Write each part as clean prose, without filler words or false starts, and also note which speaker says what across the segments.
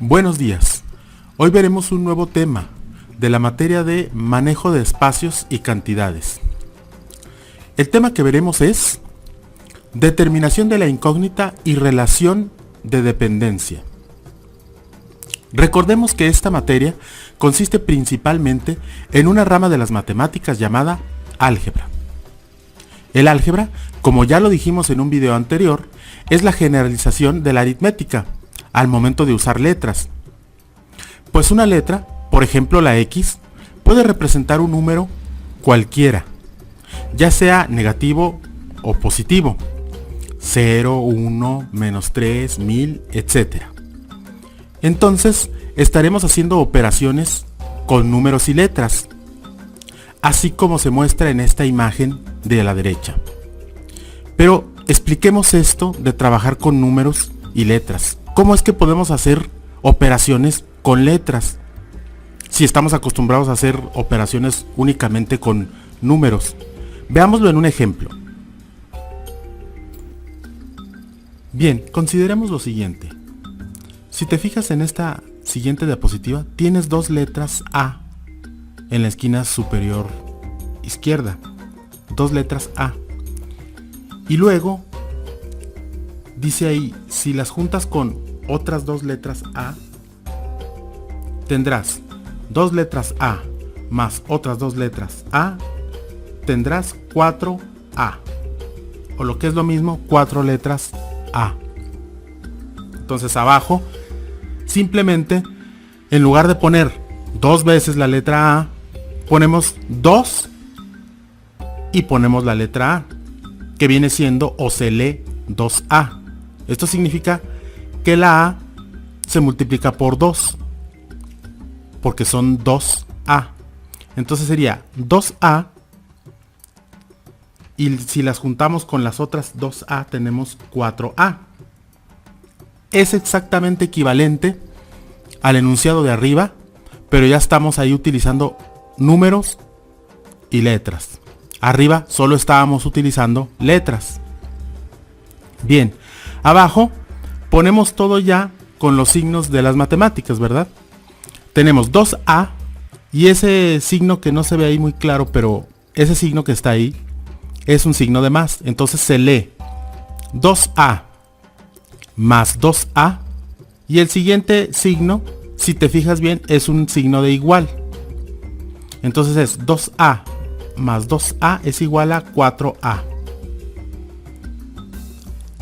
Speaker 1: Buenos días. Hoy veremos un nuevo tema de la materia de manejo de espacios y cantidades. El tema que veremos es determinación de la incógnita y relación de dependencia. Recordemos que esta materia consiste principalmente en una rama de las matemáticas llamada álgebra. El álgebra, como ya lo dijimos en un video anterior, es la generalización de la aritmética al momento de usar letras. Pues una letra, por ejemplo la X, puede representar un número cualquiera, ya sea negativo o positivo, 0, 1, menos 3, 1000, etc. Entonces, estaremos haciendo operaciones con números y letras, así como se muestra en esta imagen de la derecha. Pero expliquemos esto de trabajar con números y letras. ¿Cómo es que podemos hacer operaciones con letras si estamos acostumbrados a hacer operaciones únicamente con números? Veámoslo en un ejemplo. Bien, consideremos lo siguiente. Si te fijas en esta siguiente diapositiva, tienes dos letras A en la esquina superior izquierda. Dos letras A. Y luego dice ahí, si las juntas con otras dos letras A, tendrás dos letras A más otras dos letras A, tendrás 4A. O lo que es lo mismo, 4 letras A. Entonces abajo, simplemente, en lugar de poner dos veces la letra A, ponemos 2 y ponemos la letra A, que viene siendo o se lee 2A. Esto significa que la A se multiplica por 2, porque son 2A. Entonces sería 2A, y si las juntamos con las otras 2A tenemos 4A. Es exactamente equivalente al enunciado de arriba, pero ya estamos ahí utilizando números y letras. Arriba solo estábamos utilizando letras. Bien, abajo ponemos todo ya con los signos de las matemáticas, ¿verdad? Tenemos 2A y ese signo que no se ve ahí muy claro, pero ese signo que está ahí es un signo de más. Entonces se lee 2A más 2A, y el siguiente signo, si te fijas bien, es un signo de igual. Entonces es 2A más 2A es igual a 4A.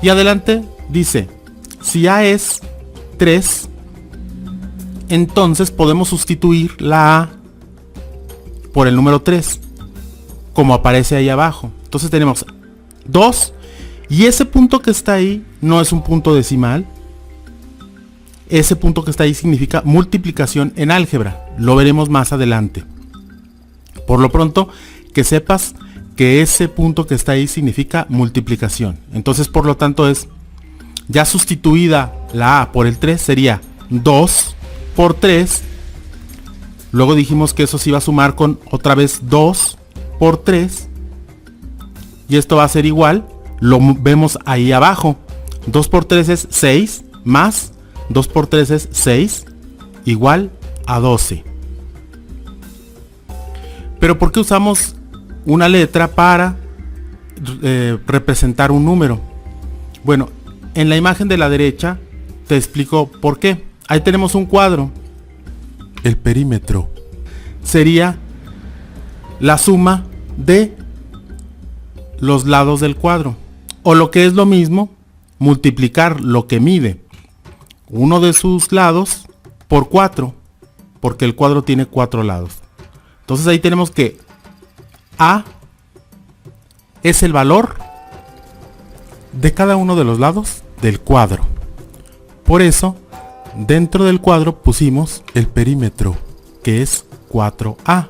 Speaker 1: Y adelante dice, si A es 3, entonces podemos sustituir la A por el número 3, como aparece ahí abajo. Entonces tenemos 2, y ese punto que está ahí no es un punto decimal. Ese punto que está ahí significa multiplicación en álgebra. Lo veremos más adelante. Por lo pronto, que sepas que ese punto que está ahí significa multiplicación. Entonces, por lo tanto, es ya sustituida la A por el 3, sería 2 por 3. Luego dijimos que eso se iba a sumar con otra vez 2 por 3. Y esto va a ser igual, lo vemos ahí abajo. 2 por 3 es 6, más 2 por 3 es 6, igual a 12. Pero ¿por qué usamos una letra para representar un número? Bueno, en la imagen de la derecha te explico por qué. Ahí tenemos un cuadro. El perímetro sería la suma de los lados del cuadro, o lo que es lo mismo, multiplicar lo que mide uno de sus lados por 4, porque el cuadro tiene 4 lados. Entonces ahí tenemos que A es el valor de cada uno de los lados del cuadro. Por eso, dentro del cuadro pusimos el perímetro, que es 4A.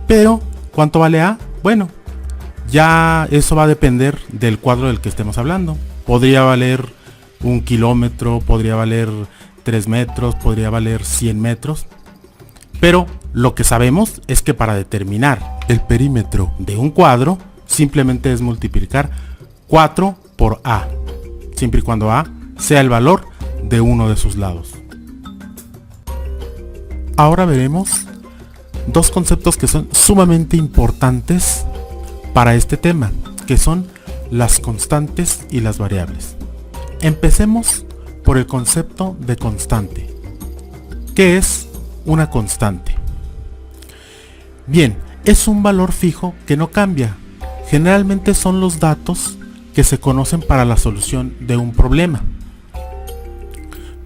Speaker 1: Pero, ¿cuánto vale A? Bueno, ya eso va a depender del cuadro del que estemos hablando. Podría valer 1 kilómetro, podría valer 3 metros, podría valer 100 metros. Pero lo que sabemos es que para determinar el perímetro de un cuadro, simplemente es multiplicar 4 por A, siempre y cuando A sea el valor de uno de sus lados. Ahora veremos dos conceptos que son sumamente importantes para este tema, que son las constantes y las variables. Empecemos por el concepto de constante. ¿Qué es una constante? Bien, es un valor fijo que no cambia. Generalmente son los datos que se conocen para la solución de un problema.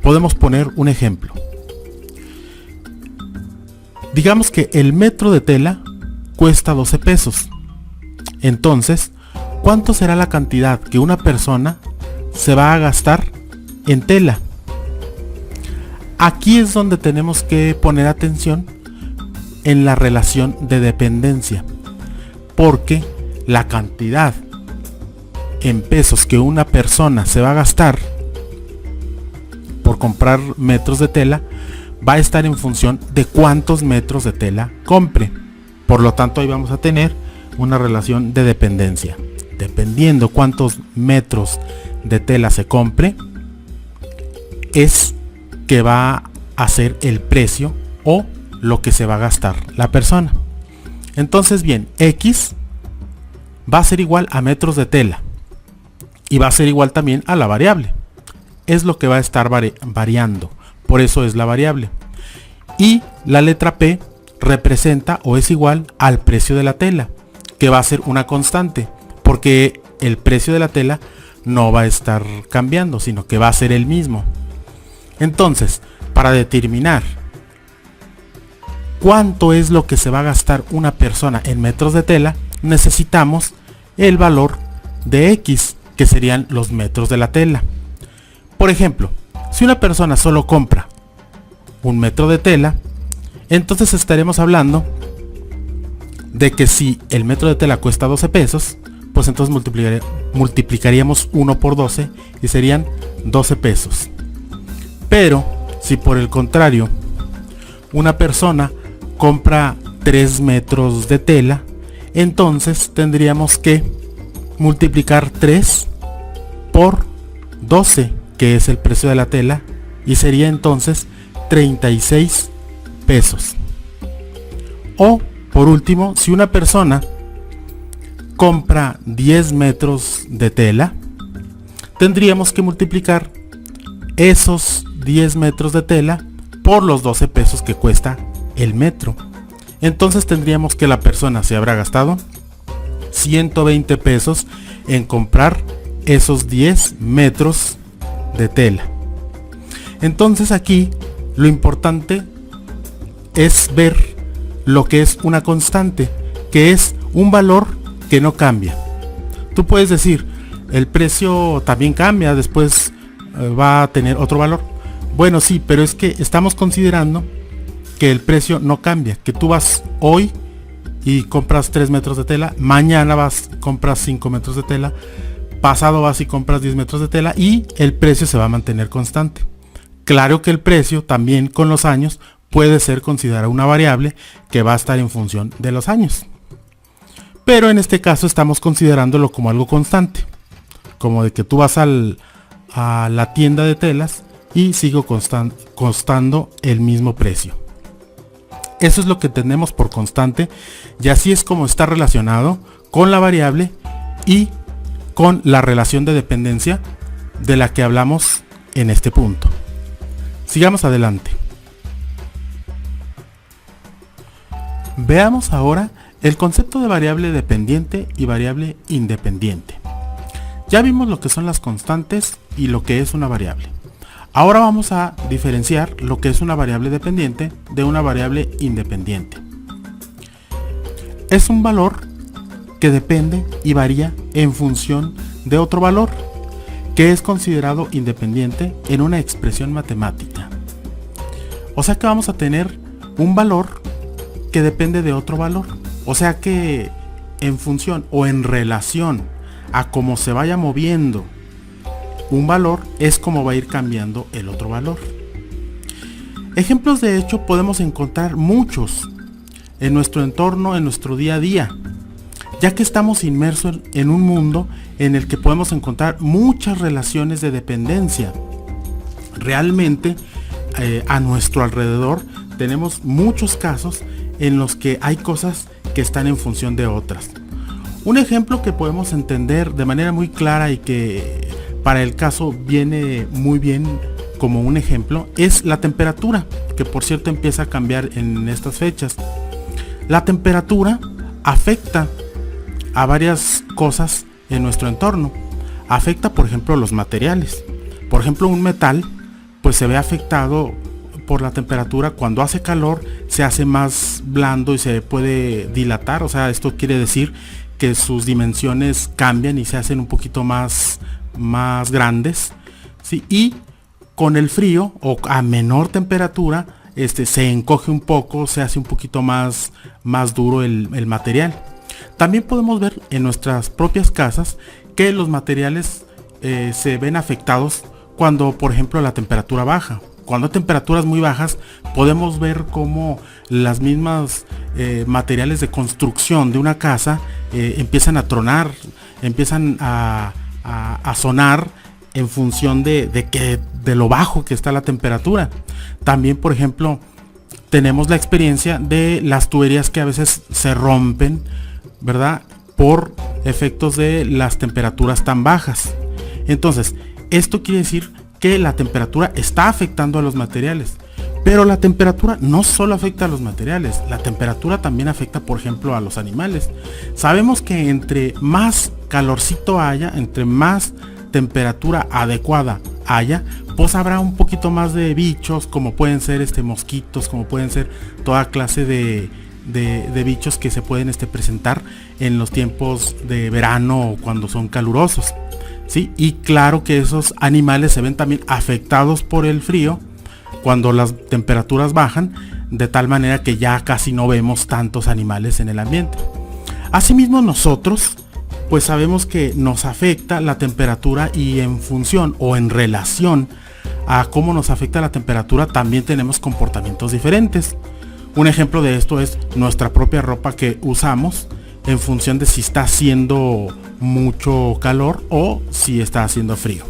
Speaker 1: Podemos poner un ejemplo. Digamos que el metro de tela cuesta 12 pesos. Entonces, ¿cuánto será la cantidad que una persona se va a gastar en tela? Aquí es donde tenemos que poner atención en la relación de dependencia, porque la cantidad en pesos que una persona se va a gastar por comprar metros de tela va a estar en función de cuántos metros de tela compre. Por lo tanto, ahí vamos a tener una relación de dependencia. Dependiendo cuántos metros de tela se compre, es que va a ser el precio o lo que se va a gastar la persona. Entonces, bien, X va a ser igual a metros de tela y va a ser igual también a la variable. Es lo que va a estar variando, por eso es la variable. Y la letra P representa o es igual al precio de la tela, que va a ser una constante, porque el precio de la tela no va a estar cambiando, sino que va a ser el mismo. Entonces, para determinar cuánto es lo que se va a gastar una persona en metros de tela, necesitamos el valor de X, que serían los metros de la tela. Por ejemplo, si una persona solo compra un metro de tela, entonces estaremos hablando de que si el metro de tela cuesta 12 pesos, pues entonces multiplicaríamos 1 por 12 y serían 12 pesos. Pero si por el contrario una persona compra 3 metros de tela, entonces tendríamos que multiplicar 3 por 12, que es el precio de la tela, y sería entonces 36 pesos. O por último, si una persona compra 10 metros de tela, tendríamos que multiplicar esos 10 metros de tela por los 12 pesos que cuesta el metro. Entonces tendríamos que la persona se habrá gastado 120 pesos en comprar esos 10 metros de tela. Entonces aquí lo importante es ver lo que es una constante, que es un valor que no cambia. Tú puedes decir, el precio también cambia, después va a tener otro valor. Bueno, sí, pero es que estamos considerando que el precio no cambia, que tú vas hoy y compras 3 metros de tela, mañana vas, compras 5 metros de tela, pasado vas y compras 10 metros de tela y el precio se va a mantener constante. Claro que el precio también con los años puede ser considerada una variable que va a estar en función de los años. Pero en este caso estamos considerándolo como algo constante, como de que tú vas a la tienda de telas y sigue costando el mismo precio. Eso es lo que tenemos por constante, y así es como está relacionado con la variable y con la relación de dependencia de la que hablamos en este punto. Sigamos adelante. Veamos ahora el concepto de variable dependiente y variable independiente. Ya vimos lo que son las constantes y lo que es una variable. Ahora vamos a diferenciar lo que es una variable dependiente de una variable independiente. Es un valor que depende y varía en función de otro valor, que es considerado independiente en una expresión matemática. O sea que vamos a tener un valor que depende de otro valor. O sea que en función o en relación a cómo se vaya moviendo un valor es como va a ir cambiando el otro valor. Ejemplos de hecho podemos encontrar muchos en nuestro entorno, en nuestro día a día, ya que estamos inmersos en un mundo en el que podemos encontrar muchas relaciones de dependencia. Realmente a nuestro alrededor tenemos muchos casos en los que hay cosas que están en función de otras. Un ejemplo que podemos entender de manera muy clara y que para el caso viene muy bien como un ejemplo es la temperatura, que por cierto empieza a cambiar en estas fechas. La temperatura afecta a varias cosas en nuestro entorno. Afecta, por ejemplo, los materiales. Por ejemplo, un metal pues se ve afectado por la temperatura. Cuando hace calor se hace más blando y se puede dilatar, o sea, esto quiere decir que sus dimensiones cambian y se hacen un poquito más grandes, ¿sí? Y con el frío o a menor temperatura se encoge un poco, se hace un poquito más duro el material. También podemos ver en nuestras propias casas que los materiales se ven afectados cuando, por ejemplo, la temperatura baja. Cuando hay temperaturas muy bajas, podemos ver cómo las mismas materiales de construcción de una casa empiezan a tronar, empiezan a sonar en función de lo bajo que está la temperatura. También, por ejemplo, tenemos la experiencia de las tuberías que a veces se rompen, ¿verdad? Por efectos de las temperaturas tan bajas. Entonces, esto quiere decir que la temperatura está afectando a los materiales. Pero la temperatura no solo afecta a los materiales, la temperatura también afecta, por ejemplo, a los animales. Sabemos que entre más calorcito haya, entre más temperatura adecuada haya, pues habrá un poquito más de bichos, como pueden ser mosquitos, como pueden ser toda clase de bichos que se pueden presentar en los tiempos de verano o cuando son calurosos, ¿sí? Y claro que esos animales se ven también afectados por el frío cuando las temperaturas bajan, de tal manera que ya casi no vemos tantos animales en el ambiente. Asimismo, nosotros pues sabemos que nos afecta la temperatura, y en función o en relación a cómo nos afecta la temperatura también tenemos comportamientos diferentes. Un ejemplo de esto es nuestra propia ropa que usamos en función de si está haciendo mucho calor o si está haciendo frío.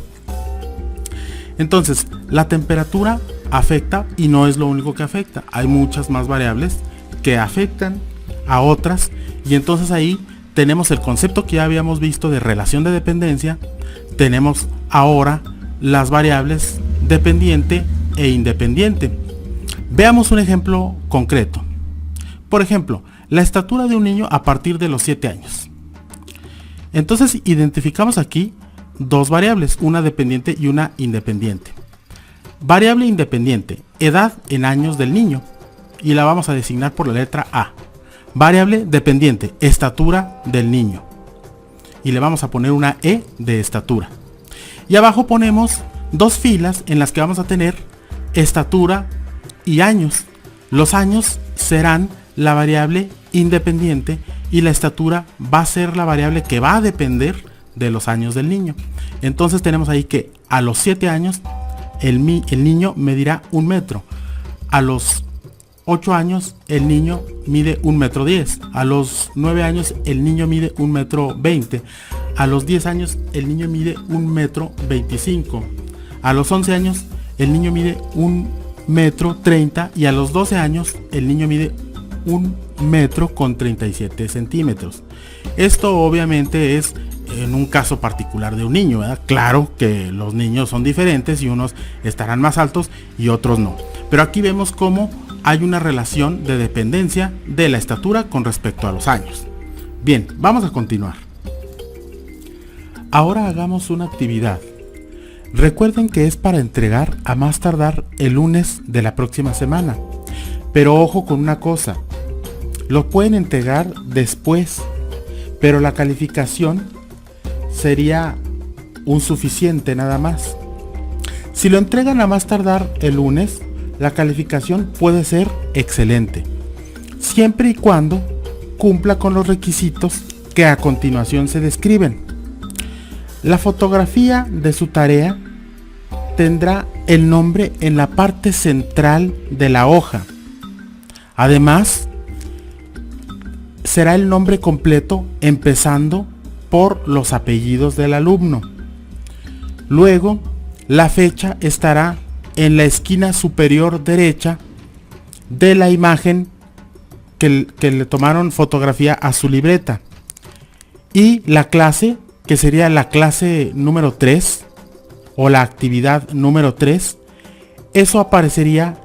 Speaker 1: Entonces, la temperatura afecta, y no es lo único que afecta. Hay muchas más variables que afectan a otras, y entonces ahí tenemos el concepto que ya habíamos visto de relación de dependencia. Tenemos ahora las variables dependiente e independiente. Veamos un ejemplo concreto. Por ejemplo, la estatura de un niño a partir de los 7 años. Entonces identificamos aquí dos variables, una dependiente y una independiente. Variable independiente, edad en años del niño, y la vamos a designar por la letra A. Variable dependiente, estatura del niño, y le vamos a poner una E de estatura. Y abajo ponemos dos filas en las que vamos a tener estatura y años. Los años serán la variable independiente y la estatura va a ser la variable que va a depender de los años del niño. Entonces tenemos ahí que a los 7 años el niño medirá 1 metro. A los 8 años el niño mide 1,10 m. A los 9 años el niño mide 1,20 m. A los 10 años el niño mide 1,25 m. A los 11 años el niño mide 1,30 m, y a los 12 años el niño mide 1,37 m. Esto obviamente es en un caso particular de un niño, ¿verdad? Claro que los niños son diferentes y unos estarán más altos y otros no. Pero aquí vemos cómo hay una relación de dependencia de la estatura con respecto a los años. Bien, vamos a continuar. Ahora hagamos una actividad. Recuerden que es para entregar a más tardar el lunes de la próxima semana. Pero ojo con una cosa. Lo pueden entregar después, pero la calificación sería un suficiente nada más. Si lo entregan a más tardar el lunes, la calificación puede ser excelente, siempre y cuando cumpla con los requisitos que a continuación se describen. La fotografía de su tarea tendrá el nombre en la parte central de la hoja. Además, será el nombre completo empezando por los apellidos del alumno. Luego, la fecha estará en la esquina superior derecha de la imagen que le tomaron fotografía a su libreta. Y la clase, que sería la clase número 3 o la actividad número 3, eso aparecería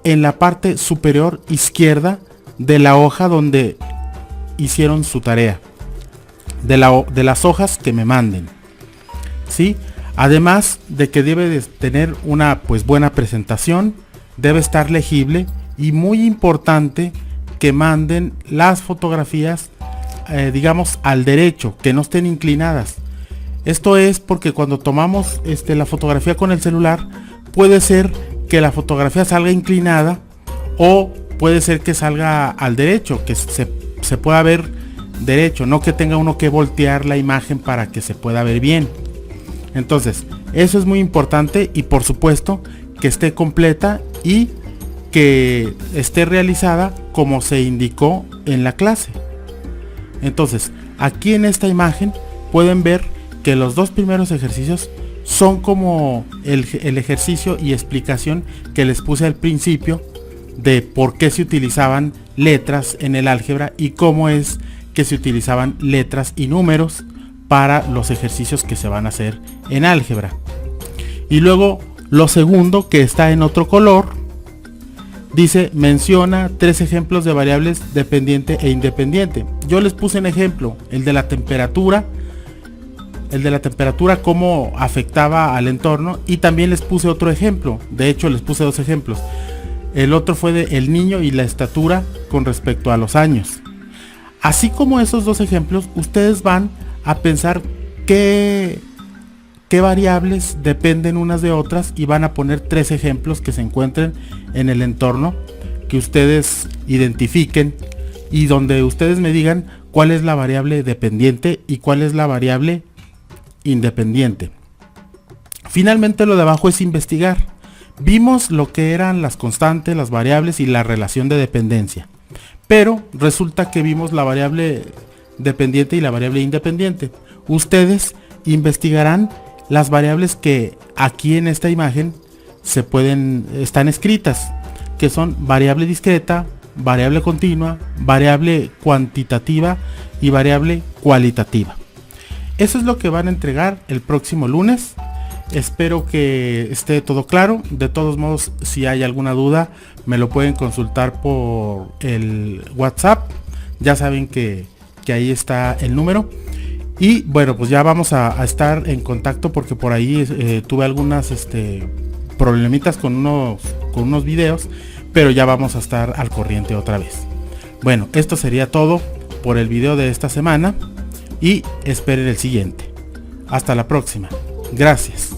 Speaker 1: en la parte superior izquierda de la hoja donde hicieron su tarea, de las hojas que me manden, ¿sí? Además de que debe de tener una pues buena presentación, debe estar legible y muy importante que manden las fotografías digamos al derecho, que no estén inclinadas. Esto es porque cuando tomamos la fotografía con el celular, puede ser que la fotografía salga inclinada o puede ser que salga al derecho, que se pueda ver derecho, no que tenga uno que voltear la imagen para que se pueda ver bien. Entonces, eso es muy importante y por supuesto que esté completa y que esté realizada como se indicó en la clase. Entonces, aquí en esta imagen pueden ver que los dos primeros ejercicios son como el ejercicio y explicación que les puse al principio de por qué se utilizaban letras en el álgebra y cómo es que se utilizaban letras y números para los ejercicios que se van a hacer en álgebra. Y luego lo segundo, que está en otro color, dice menciona 3 ejemplos de variables dependiente e independiente. Yo les puse un ejemplo, el de la temperatura, cómo afectaba al entorno, y también les puse otro ejemplo. De hecho les puse 2 ejemplos. El otro fue de el niño y la estatura con respecto a los años. Así como esos 2 ejemplos, ustedes van a pensar qué variables dependen unas de otras y van a poner 3 ejemplos que se encuentren en el entorno, que ustedes identifiquen y donde ustedes me digan cuál es la variable dependiente y cuál es la variable independiente. Finalmente lo de abajo es investigar. Vimos lo que eran las constantes, las variables y la relación de dependencia, pero resulta que vimos la variable dependiente y la variable independiente. Ustedes investigarán las variables que aquí en esta imagen están escritas, que son variable discreta, variable continua, variable cuantitativa y variable cualitativa. Eso es lo que van a entregar el próximo lunes. Espero que esté todo claro. De todos modos, si hay alguna duda, me lo pueden consultar por el WhatsApp. Ya saben que ahí está el número. Y bueno, pues ya vamos a estar en contacto porque por ahí tuve algunas problemitas con unos videos, pero ya vamos a estar al corriente otra vez. Bueno, esto sería todo por el video de esta semana y esperen el siguiente. Hasta la próxima. Gracias.